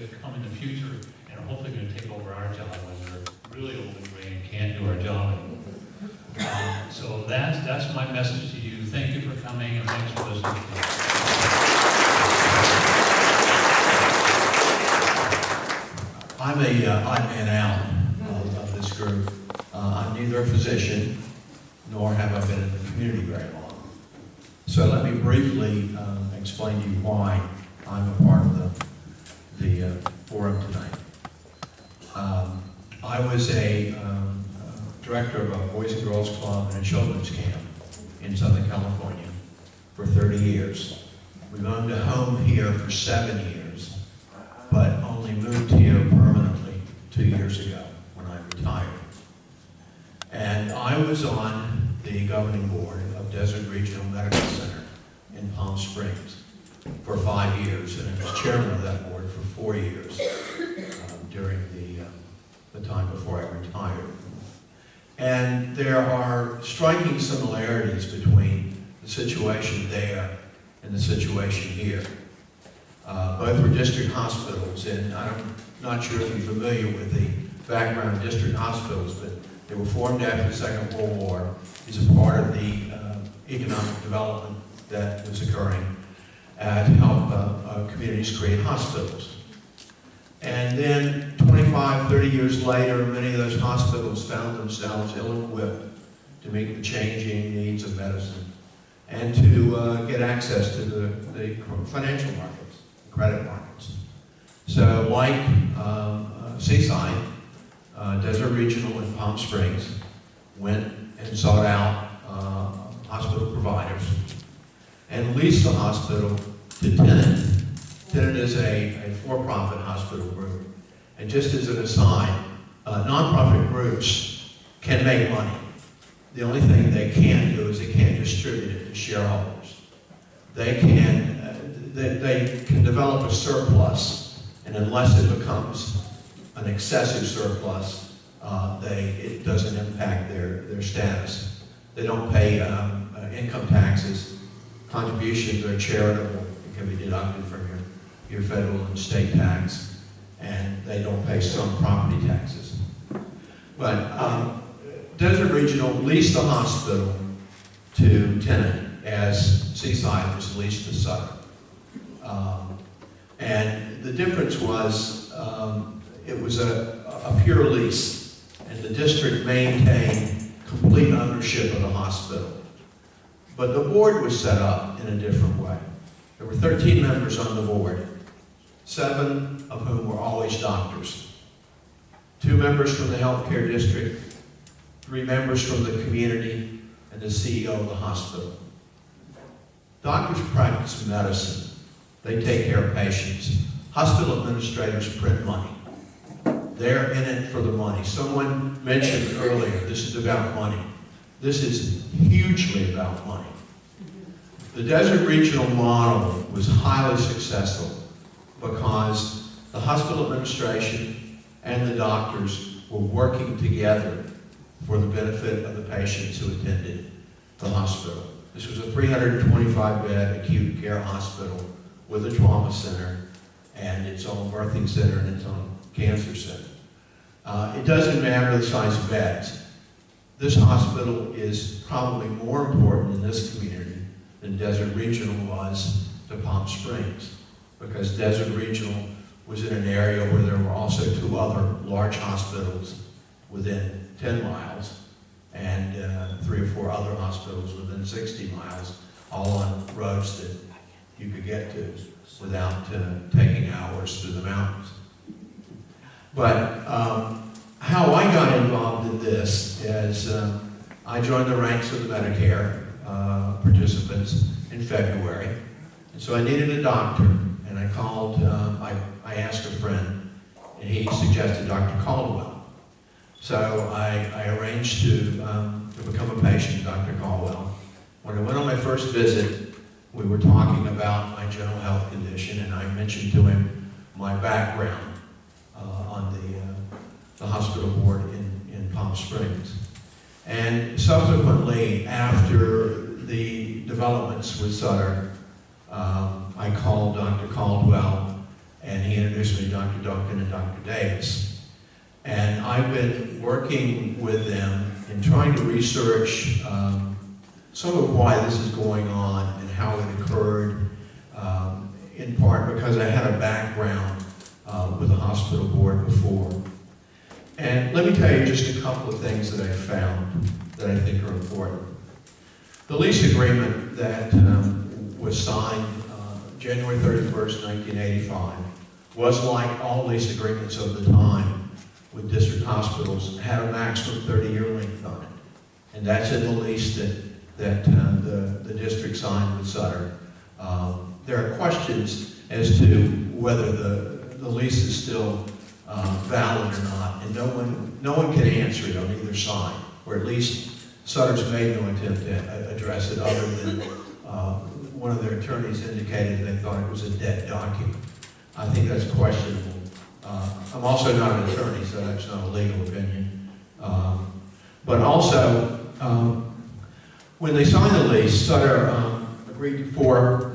that come in the future and are hopefully going to take over our job when we're really old and gray and can't do our job anymore. So that's my message to you. Thank you for coming and thanks for listening to me. I'm a odd man out of this group. I'm neither a physician nor have I been in the community very long. So let me briefly explain to you why I'm a part of the forum tonight. I was a director of a Boys and Girls Club and a children's camp in Southern California for 30 years. We've owned a home here for 7 years, but only moved here permanently 2 years ago when I retired. And I was on the governing board of Desert Regional Medical Center in Palm Springs for 5 years, and I was chairman of that board for 4 years during the time before I retired. And there are striking similarities between the situation there and the situation here. Both were district hospitals, and I'm not sure if you're familiar with the background of district hospitals, but they were formed after the Second World War as a part of the economic development that was occurring to help communities create hospitals. And then 25, 30 years later, many of those hospitals found themselves ill-equipped to meet the changing needs of medicine and to get access to the financial markets, credit markets. So like Seaside, Desert Regional in Palm Springs went and sought out hospital providers and leased the hospital to Tenet. Tenet is a for-profit hospital group. And just as an aside, nonprofit groups can make money. The only thing they can't do is they can't distribute it to shareholders. They can develop a surplus, and unless it becomes an excessive surplus, it doesn't impact their status. They don't pay income taxes. Contributions are charitable. It can be deducted from your federal and state tax, and they don't pay some property taxes. But Desert Regional leased the hospital to Tenet as Seaside was leased to Sutter. And the difference was it was a pure lease, and the district maintained complete ownership of the hospital. But the board was set up in a different way. There were 13 members on the board, 7 of whom were always doctors. 2 members from the healthcare district, 3 members from the community, and the CEO of the hospital. Doctors practice medicine. They take care of patients. Hospital administrators print money. They're in it for the money. Someone mentioned earlier, this is about money. This is hugely about money. The Desert Regional model was highly successful because the hospital administration and the doctors were working together for the benefit of the patients who attended the hospital. This was a 325-bed acute care hospital with a trauma center and its own birthing center and its own cancer center. It doesn't matter the size of beds. This hospital is probably more important in this community than Desert Regional was to Palm Springs, because Desert Regional was in an area where there were also 2 other large hospitals within 10 miles and 3 or 4 other hospitals within 60 miles, all on roads that you could get to without taking hours through the mountains. But how I got involved in this is I joined the ranks of the Medicare participants in February. And so I needed a doctor, and I called, I asked a friend, and he suggested Dr. Caldwell. So I arranged to become a patient of Dr. Caldwell. When I went on my first visit, we were talking about my general health condition, and I mentioned to him my background on the hospital board in Palm Springs. And subsequently, after the developments with Sutter, I called Dr. Caldwell, and he introduced introduced me to Dr. Duncan and Dr. Davis. And I've been working with them in trying to research some of why this is going on and how it occurred, in part because I had a background with the hospital board before. And let me tell you just a couple of things that I found that I think are important. The lease agreement that was signed January 31st, 1985 was like all lease agreements of the time with district hospitals, had a maximum 30-year length on it. And that's in the lease that the district signed with Sutter. There are questions as to whether the lease is still valid or not, and no one can answer it on either side, or at least Sutter's made no attempt to address it, other than one of their attorneys indicated they thought it was a dead document. I think that's questionable. I'm also not an attorney, so that's not a legal opinion. But also, when they signed the lease, Sutter agreed to 4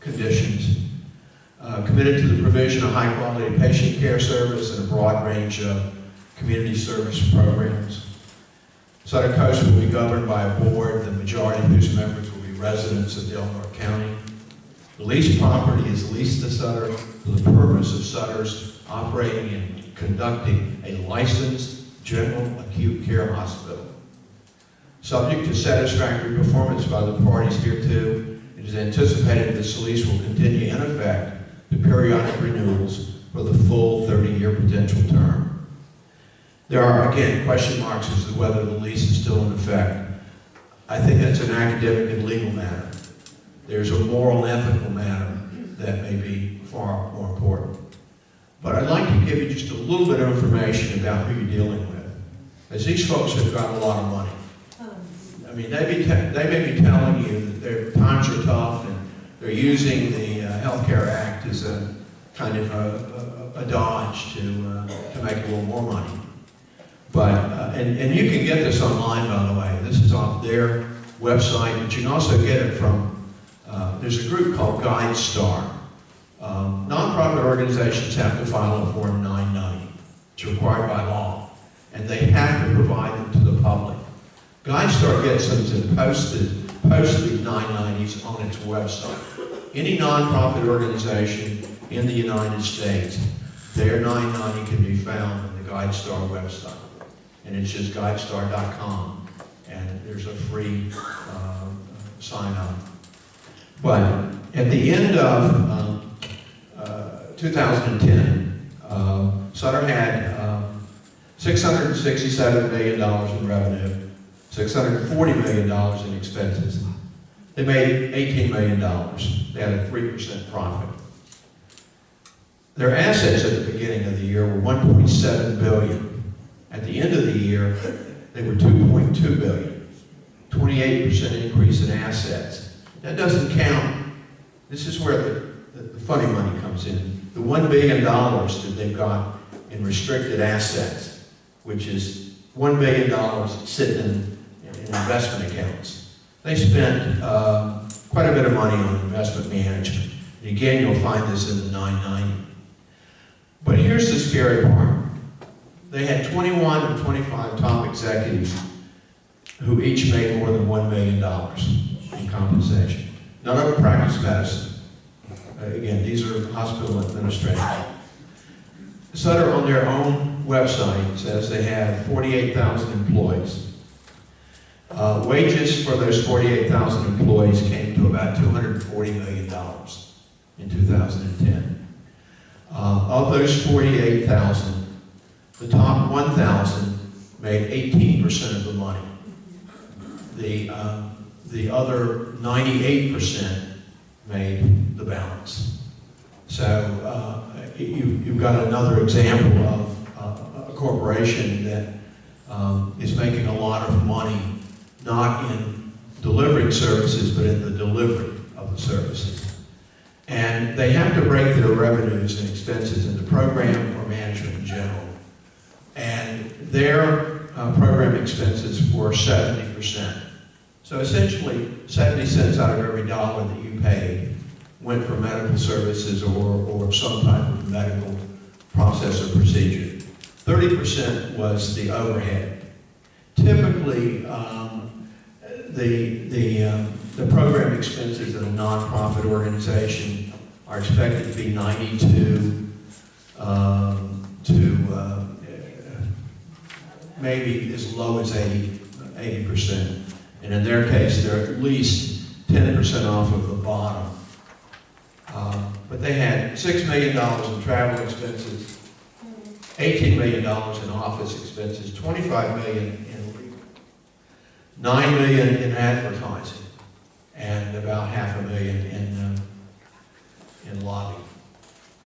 conditions. Committed to the provision of high-quality patient care service and a broad range of community service programs. Sutter Coast will be governed by a board, the majority of whose members will be residents of Delaware County. The leased property is leased to Sutter for the purpose of Sutter's operating and conducting a licensed general acute care hospital. Subject to satisfactory performance by the parties hereto, it is anticipated this lease will continue in effect to periodic renewals for the full 30-year potential term. There are, again, question marks as to whether the lease is still in effect. I think that's an academic and legal matter. There's a moral and ethical matter that may be far more important. But I'd like to give you just a little bit of information about who you're dealing with, as these folks have got a lot of money. I mean, they may be telling you that their times are tough and they're using the Health Care Act as a kind of a dodge to make a little more money. But, and you can get this online, by the way. This is off their website, but you can also get it from, there's a group called GuideStar. Nonprofit organizations have to file a Form 990. It's required by law, and they have to provide them to the public. GuideStar gets them to post the 990s on its website. Any nonprofit organization in the United States, their 990 can be found on the GuideStar website. And it's just guidestar.com, and there's a free sign up. But at the end of 2010, Sutter had $667 million in revenue, $640 million in expenses. They made $18 million. They had a 3% profit. Their assets at the beginning of the year were $1.7 billion. At the end of the year, they were $2.2 billion. 28% increase in assets. That doesn't count. This is where the funny money comes in. The $1 billion that they've got in restricted assets, which is $1 billion sitting in investment accounts. They spent quite a bit of money on investment management. And again, you'll find this in the 990. But here's the scary part. They had 21 and 25 top executives who each made more than $1 million in compensation. None of them practiced medicine. Again, these are hospital administrators. Sutter, on their own website, says they have 48,000 employees. Wages for those 48,000 employees came to about $240 million in 2010. Of those 48,000, the top 1,000 made 18% of the money. The other 98% made the balance. So you've got another example of a corporation that is making a lot of money, not in delivering services, but in the delivery of the services. And they have to break their revenues and expenses into program or management in general. And their program expenses were 70%. So essentially, 70 cents out of every dollar that you paid went for medical services or some type of procedure. 30% was the overhead. Typically, the program expenses in a nonprofit organization are expected to be 92 to maybe as low as 80%. And in their case, they're at least 10% off of the bottom. But they had $6 million in travel expenses, $18 million in office expenses, $25 million in legal, $9 million in advertising, and about $500,000 in lobbying